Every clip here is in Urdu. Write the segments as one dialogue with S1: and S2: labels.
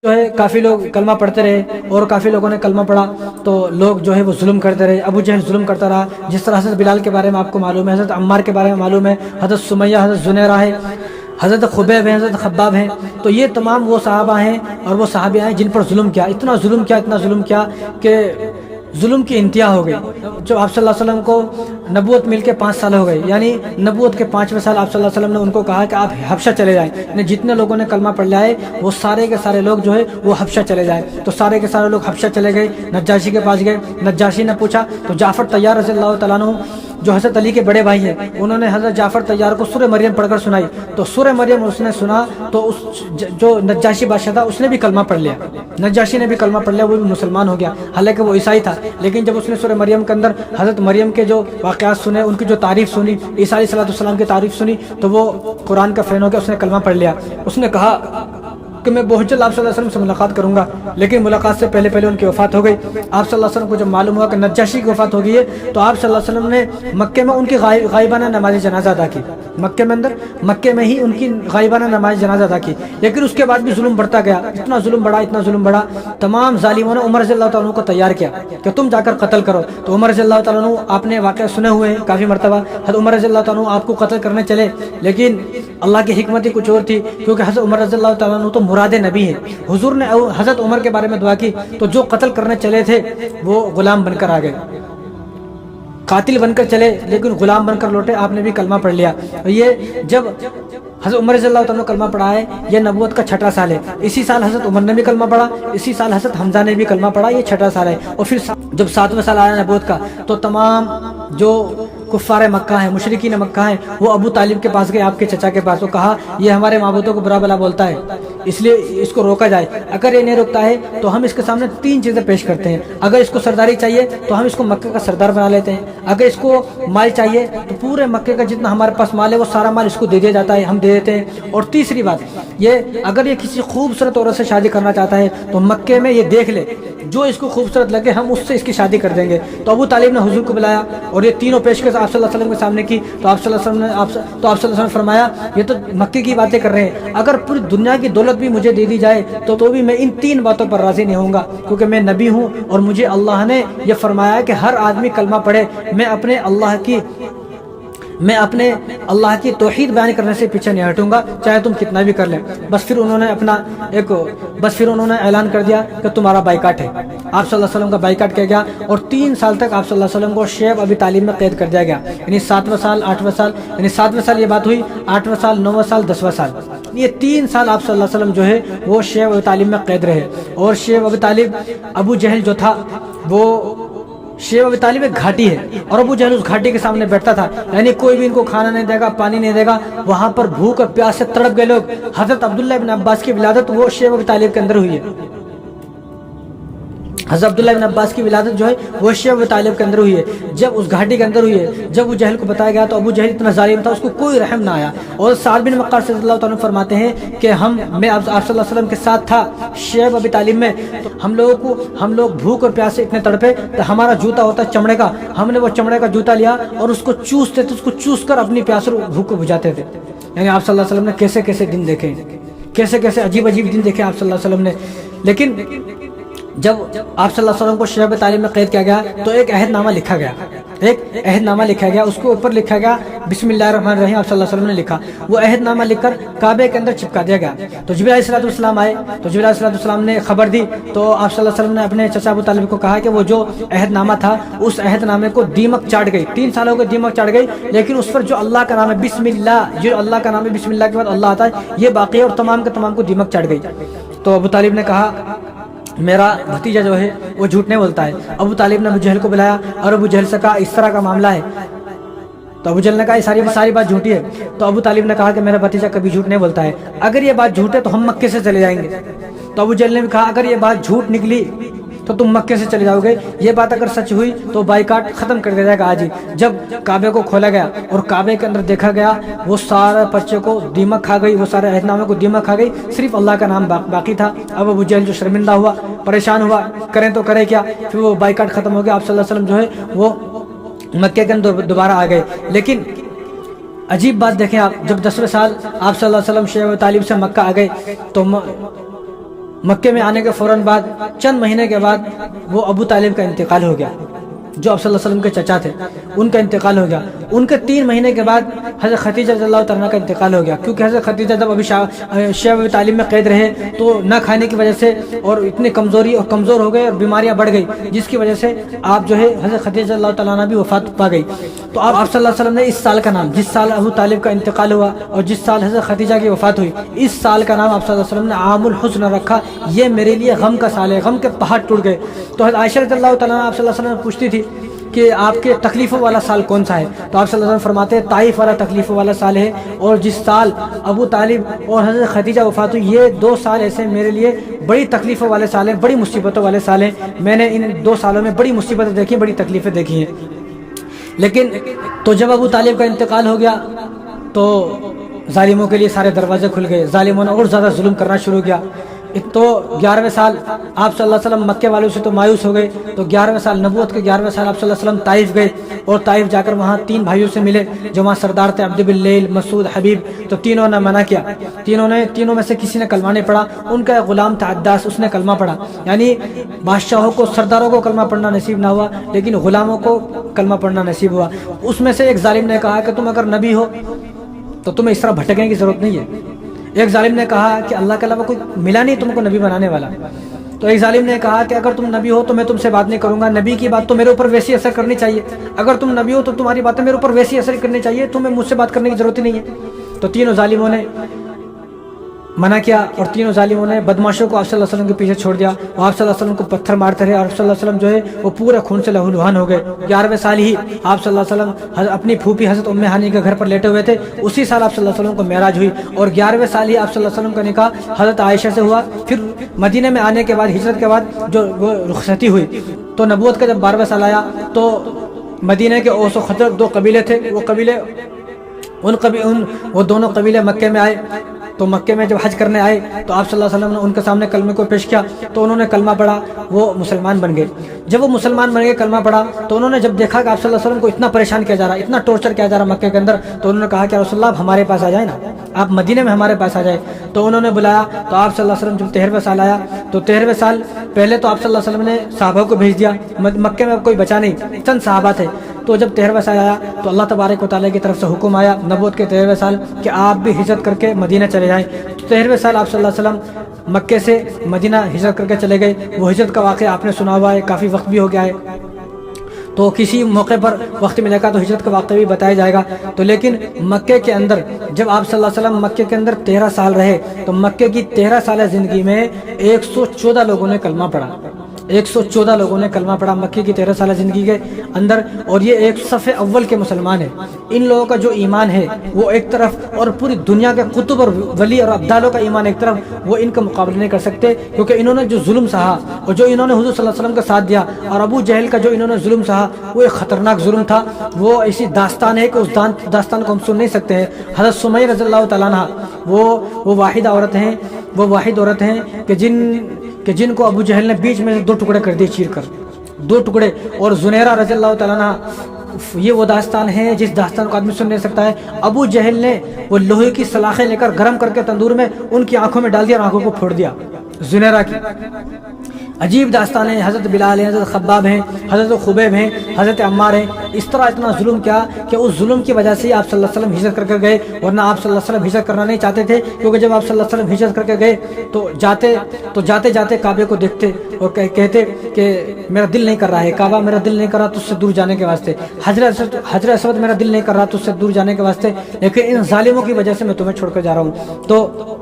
S1: جو ہے کافی لوگ کلمہ پڑھتے رہے اور کافی لوگوں نے کلمہ پڑھا تو لوگ جو ہے وہ ظلم کرتے رہے. ابو جہل ظلم کرتا رہا. جس طرح حضرت بلال کے بارے میں آپ کو معلوم ہے, حضرت عمار کے بارے میں معلوم ہے, حضرت سمیہ, حضرت زنیرہ ہے, حضرت خبیب ہیں, حضرت خباب ہیں. تو یہ تمام وہ صحابہ ہیں اور وہ صحابیہ ہیں جن پر ظلم کیا, اتنا ظلم کیا کہ ظلم کی انتہا ہو گئی. جو آپ صلی اللہ علیہ وسلم کو نبوت مل کے 5 سال ہو گئے, یعنی نبوت کے 5ویں سال آپ صلی اللہ علیہ وسلم نے ان کو کہا کہ آپ حبشہ چلے جائیں. یعنی جتنے لوگوں نے کلمہ پڑھ لیا ہے وہ سارے کے سارے لوگ جو ہے وہ حبشہ چلے جائیں. تو سارے کے سارے لوگ حبشہ چلے گئے, نجاشی کے پاس گئے. نجاشی نے پوچھا تو جعفر طیار رضی اللہ تعالیٰ عنہ جو حضرت علی کے بڑے بھائی ہیں, انہوں نے حضرت جعفر طیار کو سورہ مریم پڑھ کر سنائی. تو سورہ مریم اس نے سنا تو اس جو نجاشی بادشاہ تھا اس نے بھی کلمہ پڑھ لیا. نجاشی نے بھی کلمہ پڑھ لیا, وہ بھی مسلمان ہو گیا, حالانکہ وہ عیسائی تھا. لیکن جب اس نے سورہ مریم کے اندر حضرت مریم کے جو واقعات سنے, ان کی جو تعریف سنی, عیسیٰ علیہ السلام کی تعریف سنی, تو وہ قرآن کا فین ہو گیا, اس نے کلمہ پڑھ لیا. اس نے کہا کہ میں بہت جلد آپ صلی اللہ علیہ وسلم سے ملاقات کروں گا. لیکن ملاقات سے پہلے ان کی وفات ہو گئی. آپ صلی اللہ علیہ وسلم کو جب معلوم ہوا کہ نجاشی کی وفات ہو گئی ہے تو آپ صلی اللہ علیہ وسلم نے مکے میں ان کی غائبانہ نماز جنازہ ادا کی. مکے میں ہی ان کی غائبانہ نماز جنازہ ادا کی. لیکن اس کے بعد بھی ظلم بڑھتا گیا, اتنا ظلم بڑھا. تمام ظالموں نے عمر رضی اللہ تعالیٰ عنہ کو تیار کیا کہ تم جا کر قتل کرو. تو عمر رضی اللہ تعالیٰ عنہ, آپ نے واقعہ سنے ہوئے ہیں کافی مرتبہ, حضرت عمر رضی اللہ تعالیٰ عنہ آپ کو قتل کرنے چلے, لیکن اللہ کی حکمت ہی کچھ اور تھی, کیونکہ حضرت عمر رضی اللہ تعالیٰ عنہ تو مراد نبی ہیں. حضور نے حضرت عمر کے بارے میں دعا کی تو جو قتل کرنے چلے تھے وہ غلام بن کر آ گئے, قاتل بن کر چلے لیکن غلام بن کر لوٹے. آپ نے بھی کلمہ پڑھ لیا. یہ جب حضرت عمر رضی اللہ تعالیٰ نے کلمہ پڑھا ہے, یہ نبوت کا 6واں سال ہے. اسی سال حضرت عمر نے بھی کلمہ پڑھا, اسی سال حضرت حمزہ نے بھی کلمہ پڑھا, یہ 6واں سال ہے. اور پھر جب 7واں سال آیا نبوت کا تو تمام جو کفار مکہ ہیں, مشرکین مکہ ہیں, وہ ابو طالب کے پاس گئے, آپ کے چچا کے پاس. وہ کہا یہ ہمارے معبودوں کو برا بلا بولتا ہے, اس لیے اس کو روکا جائے. اگر یہ نہیں روکتا ہے تو ہم اس کے سامنے 3 چیزیں پیش کرتے ہیں. اگر اس کو سرداری چاہیے تو ہم اس کو مکہ کا سردار بنا لیتے ہیں. اگر اس کو مال چاہیے تو پورے مکے کا جتنا ہمارے پاس مال ہے وہ سارا مال اس کو دے دیا جاتا ہے, ہم دے دیتے ہیں. اور تیسری بات یہ, اگر یہ کسی خوبصورت عورت سے شادی کرنا چاہتا ہے تو مکے میں یہ دیکھ لے, جو اس کو خوبصورت لگے ہم اس سے اس کی شادی کر دیں گے. تو ابو طالب نے حضور کو بلایا اور یہ تینوں پیشکش آپ صلی اللہ علیہ وسلم کے سامنے کی. تو آپ صلی اللہ علیہ وسلم نے فرمایا یہ تو مکے کی باتیں کر رہے ہیں, اگر پوری دنیا کی دولت بھی مجھے دے دی جائے تو بھی میں ان 3 باتوں پر راضی نہیں ہوں گا, کیونکہ میں نبی ہوں اور مجھے اللہ نے یہ فرمایا کہ ہر آدمی کلمہ پڑھے. میں اپنے اللہ کی توحید بیان کرنے سے پیچھے نہیں ہٹوں گا, چاہے تم کتنا بھی کر لیں. بس پھر انہوں نے اعلان کر دیا کہ تمہارا بائیکاٹ ہے. آپ صلی اللہ علیہ وسلم کا بائیکاٹ کیا گیا اور 3 سال تک آپ صلی اللہ علیہ وسلم کو شیب ابی طالب میں قید کر دیا گیا. یعنی 7واں سال, 8واں سال, یعنی 7ویں سال یہ بات ہوئی, 8واں سال, 9واں سال, 10واں سال, یہ 3 سال آپ صلی اللہ علیہ وسلم جو ہے وہ شیب ابی طالب میں قید رہے. اور شیب ابی طالب, ابو جہل جو تھا وہ شیب ابی طالب ایک گھاٹی ہے اور ابو جہل اس گھاٹی کے سامنے بیٹھتا تھا. یعنی کوئی بھی ان کو کھانا نہیں دے گا, پانی نہیں دے گا. وہاں پر بھوک اور پیاس سے تڑپ گئے لوگ. حضرت عبداللہ ابن عباس کی ولادت وہ شیب ابی طالب کے اندر ہوئی ہے. حضرت عبداللہ بن عباس کی ولادت جو ہے وہ شیب ابی طالب کے اندر ہوئی ہے, جب اس گھاٹی کے اندر ہوئی ہے. جب ابو جہل کو بتایا گیا تو ابو جہل اتنا ظالم تھا, اس کو کوئی رحم نہ آیا. اور سعد بن وقاص رضی اللہ تعالیٰ فرماتے ہیں کہ میں آپ صلی اللہ علیہ وسلم کے ساتھ تھا شیب ابی طالب میں, تو ہم لوگ بھوک اور پیاس سے اتنے تڑپے تو ہمارا جوتا ہوتا ہے چمڑے کا, ہم نے وہ چمڑے کا جوتا لیا اور اس کو چوستے تھے, اس کو چوس کر اپنی پیاس اور بھوک کو بجھاتے تھے. یعنی آپ صلی اللہ علیہ وسلم نے کیسے کیسے دن دیکھے, کیسے کیسے عجیب دن دیکھے آپ صلی اللہ علیہ وسلم نے. لیکن جب آپ صلی اللہ علیہ وسلم کو شیب طالب میں قید کیا گیا تو ایک عہد نامہ لکھا گیا, اس کے اوپر لکھا گیا بسم اللہ الرحمن الرحیم. آپ صلی اللہ علیہ وسلم نے لکھا, وہ عہد نامہ لکھ کر کعبے کے اندر چپکا دیا گیا. تو جبرائیل علیہ السلام آئے تو جبرائیل علیہ السلام نے خبر دی. تو آپ صلی اللہ علیہ وسلم نے اپنے چچا ابو طالب کو کہا کہ وہ جو عہد نامہ تھا اس عہد نامے کو دیمک چاٹ گئی, 3 سالوں کے دیمک چاٹ گئی, لیکن اس پر جو اللہ کا نام ہے بسم اللہ, جو اللہ کا نام ہے بسم اللہ کے بعد اللہ آتا ہے, یہ باقی ہے اور تمام کے تمام کو دیمک چاٹ گئی. تو ابو طالب نے کہا میرا بھتیجا جو ہے وہ جھوٹ نہیں بولتا ہے. ابو طالب نے ابو جہل کو بلایا اور ابو جہل سے کہا اس طرح کا معاملہ ہے. تو ابو جہل نے کہا یہ ساری بات جھوٹی ہے. تو ابو طالب نے کہا کہ میرا بھتیجا کبھی جھوٹ نہیں بولتا ہے, اگر یہ بات جھوٹ ہے تو ہم مکے سے چلے جائیں گے. تو ابو جہل نے بھی کہا اگر یہ بات جھوٹ نکلی تو تم مکے سے چلے جاؤ گے, یہ بات اگر سچ ہوئی تو بائیکاٹ ختم کر دیا جائے گا آج ہی. جب کعبے کو کھولا گیا اور کعبے کے اندر دیکھا گیا وہ سارے پرچے کو دیمک کھا گئی, وہ سارے عہد نامے کو دیمک کھا گئی, صرف اللہ کا نام باقی تھا. اب ابو جہل جو شرمندہ ہوا, پریشان ہوا, کریں تو کرے کیا. پھر وہ بائیکاٹ ختم ہو گیا. آپ صلی اللہ علیہ وسلم جو ہے وہ مکے کے اندر دوبارہ آ گئے. لیکن عجیب بات دیکھیں آپ, جب 10ویں سال آپ صلی اللہ علیہ وسلم شیب ابی طالب سے مکہ آ گئے تو مکے میں آنے کے فوراً بعد چند مہینے کے بعد وہ ابو طالب کا انتقال ہو گیا، جو آپ صلی اللہ علیہ وسلم کے چچا تھے، ان کا انتقال ہو گیا۔ ان کے 3 مہینے کے بعد حضرت خدیجہ رضی اللہ تعالیٰ کا انتقال ہو گیا، کیونکہ حضرت خدیجہ جب ابھی شیب ابی طالب میں قید رہے تو نہ کھانے کی وجہ سے اور اتنی کمزوری اور کمزور ہو گئے اور بیماریاں بڑھ گئی، جس کی وجہ سے آپ جو ہے حضرت خدیجہ رضی اللہ تعالیٰ عنہ بھی وفات پا گئی۔ تو آپ صلی اللہ علیہ وسلم نے اس سال کا نام، جس سال ابو طالب کا انتقال ہوا اور جس سال حضرت خدیجہ کی وفات ہوئی، اس سال کا نام آپ صلی اللہ علیہ وسلم نے عام الحزن رکھا۔ یہ میرے لیے غم کا سال ہے، غم کے پہاڑ ٹوٹ گئے۔ تو حضرت عائشہ رضی اللہ تعالیٰ عنہ آپ صلی اللہ علیہ وسلم پوچھتی تھی کہ آپ کے تکلیفوں والا سال کون سا ہے؟ تو آپ صلی اللہ علیہ وسلم فرماتے ہیں طائف والا تکلیفوں والا سال ہے، اور جس سال ابو طالب اور حضرت خدیجہ وفات ہوئی، یہ 2 سال ایسے میرے لیے بڑی تکلیفوں والے سال ہیں، بڑی مصیبتوں والے سال ہیں۔ میں نے ان 2 سالوں میں بڑی مصیبتیں دیکھی، بڑی تکلیفیں دیکھی ہیں۔ لیکن تو جب ابو طالب کا انتقال ہو گیا تو ظالموں کے لیے سارے دروازے کھل گئے، ظالموں نے اور زیادہ ظلم کرنا شروع کیا۔ تو 11ویں سال آپ صلی اللہ علیہ وسلم مکے والوں سے تو مایوس ہو گئے، تو 11ویں سال نبوت کے 11ویں سال آپ صلی اللہ علیہ وسلم طائف گئے، اور طائف جا کر وہاں 3 بھائیوں سے ملے جو وہاں سردار تھے، عبد باللیل، مسعود، حبیب۔ تو تینوں نے منع کیا، تینوں میں سے کسی نے کلمہ نہیں پڑھا۔ ان کا ایک غلام تھا عداس، اس نے کلمہ پڑھا۔ یعنی بادشاہوں کو، سرداروں کو کلمہ پڑھنا نصیب نہ ہوا، لیکن غلاموں کو کلمہ پڑھنا نصیب ہوا۔ اس میں سے ایک ظالم نے کہا کہ تم اگر نبی ہو تو تمہیں اس طرح بھٹکنے کی ضرورت نہیں ہے۔ ایک ظالم نے کہا کہ اللہ کے علاوہ کوئی ملا نہیں تم کو نبی بنانے والا۔ تو ایک ظالم نے کہا کہ اگر تم نبی ہو تو میں تم سے بات نہیں کروں گا، نبی کی بات تو میرے اوپر ویسی اثر کرنی چاہیے، اگر تم نبی ہو تو تمہاری باتیں میرے اوپر ویسی اثر کرنی چاہیے، تمہیں مجھ سے بات کرنے کی ضرورت ہی نہیں ہے۔ تو تینوں ظالموں نے منع کیا، اور تینوں ظالموں نے بدماشوں کو آپ صلی اللہ علیہ وسلم کے پیچھے چھوڑ دیا، اور آپ صلی اللہ علیہ وسلم کو پتھر مارتے رہے، اور آپ صلی اللہ علیہ وسلم جو ہے وہ پورے خون سے لہولہان ہو گئے۔ 11ویں سال ہی آپ صلی اللہ علیہ وسلم اپنی پھوپھی حضرت ام ہانی کے گھر پر لیٹے ہوئے تھے، اسی سال آپ صلی اللہ علیہ وسلم کو معراج ہوئی، اور 11ویں سال ہی آپ صلی اللہ علیہ وسلم کا نکاح حضرت عائشہ سے ہوا۔ پھر مدینہ میں آنے کے بعد، ہجرت کے بعد جو وہ رخصتی ہوئی، تو نبوت کا جب 12واں سال آیا تو مدینہ کے اوس و خزرج 2 قبیلے تھے، وہ دونوں قبیلے مکے میں آئے۔ تو مکے میں جب حج کرنے آئے تو آپ صلی اللہ علیہ وسلم نے ان کے سامنے کلمے کو پیش کیا، تو انہوں نے کلمہ پڑھا، وہ مسلمان بن گئے۔ جب وہ مسلمان بن گئے، کلمہ پڑھا، تو انہوں نے جب دیکھا کہ آپ صلی اللہ علیہ وسلم کو اتنا پریشان کیا جا رہا ہے، اتنا ٹارچر کیا جا رہا ہے مکے کے اندر، تو انہوں نے کہا کہ رسول اللہ آپ ہمارے پاس آ جائیں نا، آپ مدینے میں ہمارے پاس آ جائیں۔ تو انہوں نے بلایا، تو آپ صلی اللہ علیہ وسلم جب 13ویں سال آیا تو 13ویں سال پہلے تو آپ صلی اللہ علیہ وسلم نے صحابہ کو بھیج دیا، مکے میں کوئی بچا نہیں، چند صحابہ تھے۔ تو جب 13واں سال آیا تو اللہ تبارک و تعالیٰ کی طرف سے حکم آیا نبوت کے 13ویں سال کہ آپ بھی ہجرت کر کے مدینہ چلے جائیں۔ تو 13ویں سال آپ صلی اللہ علیہ وسلم مکے سے مدینہ ہجرت کر کے چلے گئے۔ وہ ہجرت کا واقعہ آپ نے سنا ہوا ہے، کافی وقت بھی ہو گیا ہے، تو کسی موقع پر وقت ملے گا تو ہجرت کا واقعہ بھی بتایا جائے گا۔ تو لیکن مکے کے اندر جب آپ صلی اللہ علیہ وسلم مکے کے اندر 13 سال رہے، تو مکے کی 13 سالہ زندگی میں 114 لوگوں نے کلمہ پڑھا، 114 لوگوں نے کلمہ پڑھا مکے کی 13 سالہ زندگی کے اندر، اور یہ ایک صف اول کے مسلمان ہیں۔ ان لوگوں کا جو ایمان ہے وہ ایک طرف، اور پوری دنیا کے قطب اور ولی اور ابدالوں کا ایمان ایک طرف، وہ ان کا مقابلہ نہیں کر سکتے، کیونکہ انہوں نے جو ظلم سہا اور جو انہوں نے حضور صلی اللہ علیہ وسلم کا ساتھ دیا، اور ابو جہل کا جو انہوں نے ظلم سہا وہ ایک خطرناک ظلم تھا۔ وہ ایسی داستان ہے کہ اس داستان کو ہم سن نہیں سکتے ہیں۔ حضرت سمیہ رضی اللہ تعالیٰ عنہ وہ واحد عورت ہیں کہ جن کو ابو جہل نے بیچ میں 2 ٹکڑے کر دیے، چیر کر 2 ٹکڑے۔ اور زنیرہ رضی اللہ تعالیٰ عنہ، یہ وہ داستان ہے جس داستان کو آدمی سن نہیں سکتا ہے۔ ابو جہل نے وہ لوہے کی سلاخیں لے کر گرم کر کے تندور میں ان کی آنکھوں میں ڈال دیا اور آنکھوں کو پھوڑ دیا، زنیرہ کی۔ عجیب داستان ہے۔ حضرت بلال ہیں، حضرت خباب ہیں، حضرت خبیب ہیں، حضرت عمار ہیں، اس طرح اتنا ظلم کیا کہ اس ظلم کی وجہ سے آپ صلی اللہ علیہ وسلم ہجرت کر کے گئے، ورنہ آپ صلی اللہ علیہ وسلم ہجرت کرنا نہیں چاہتے تھے، کیونکہ جب آپ صلی اللہ علیہ وسلم ہجرت کر کے گئے تو جاتے کعبے کو دیکھتے اور کہتے کہ میرا دل نہیں کر رہا ہے، کعبہ میرا دل نہیں کر رہا تجھ سے دور جانے کے واسطے، حجر اسود میرا دل نہیں کر رہا تجھ سے دور جانے کے واسطے، لیکن ان ظالموں کی وجہ سے میں تمہیں چھوڑ کر جا رہا ہوں۔ تو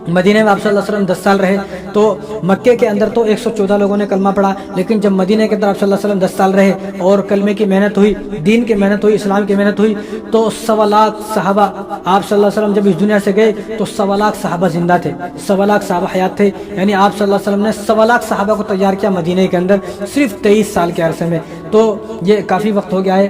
S1: مدینہ میں آپ صلی اللہ علیہ وسلم 10 سال رہے، تو مکے کے اندر تو 114 لوگوں نے کلمہ پڑھا، لیکن جب مدینہ کے اندر آپ صلی اللہ علیہ وسلم 10 سال رہے اور کلمے کی محنت ہوئی، دین کی محنت ہوئی، اسلام کی محنت ہوئی، تو 1.25 لاکھ صحابہ، آپ صلی اللہ علیہ وسلم جب اس دنیا سے گئے تو 1.25 لاکھ صحابہ زندہ تھے، 1.25 لاکھ صحابہ حیات تھے، یعنی آپ صلی اللہ علیہ وسلم نے 1.25 لاکھ صحابہ کو تیار کیا مدینہ کے اندر صرف 23 سال کے عرصے میں۔ تو یہ کافی وقت ہو گیا ہے۔